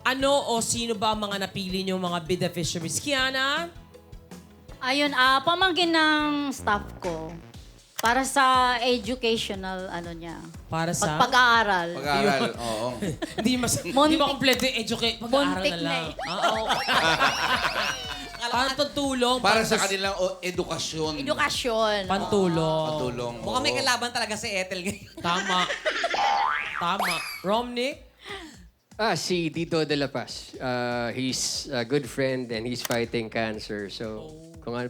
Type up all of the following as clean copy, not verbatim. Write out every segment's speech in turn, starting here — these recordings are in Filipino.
Ano o sino ba ang mga napili niyo mga beneficiaries? Kiana? Ayun, pamangkin ng staff ko. Para sa educational, niya. Para sa? Pag-aaral. Pag-aaral, oo. Hindi ba kompleto yung educate? Pag-aaral Muntik na na lang. eh. Oo. Pantulong. Para sa kanilang edukasyon. Edukasyon. Pantulong. Patulong. Mukhang may oo. kalaban talaga si Ethel ngayon. Tama. Tama. Romney? Si Tito De La Paz. He's a good friend and he's fighting cancer. So,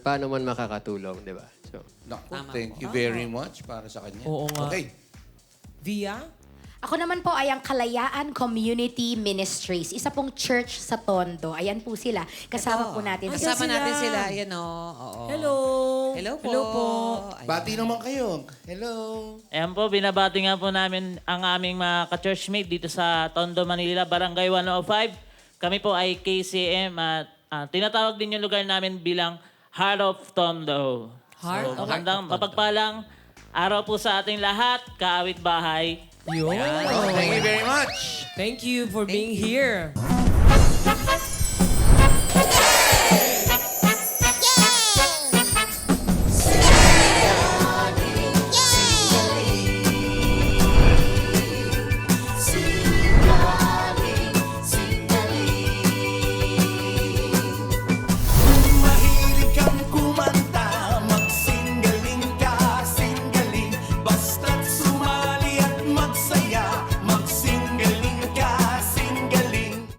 paano man makakatulong, di ba? So, Naku, thank you very much para sa kanya. Oo nga. Okay. Via? Ako naman po ay ang Kalayaan Community Ministries. Isa pong church sa Tondo. Ayan po sila. Kasama po natin. Kasama sila. natin sila. Ayan o. Oo. Hello. Hello po. Hello po. Ayan. Bati naman kayo. Hello. Ayan po, binabati nga po namin ang aming mga ka-churchmate dito sa Tondo, Manila, Barangay 105. Kami po ay KCM at tinatawag din yung lugar namin bilang Heart of Tondo. Heart of Magandang mapagpalang araw po sa ating lahat, kaawit bahay. Yun. Thank you very much. Thank you for being here.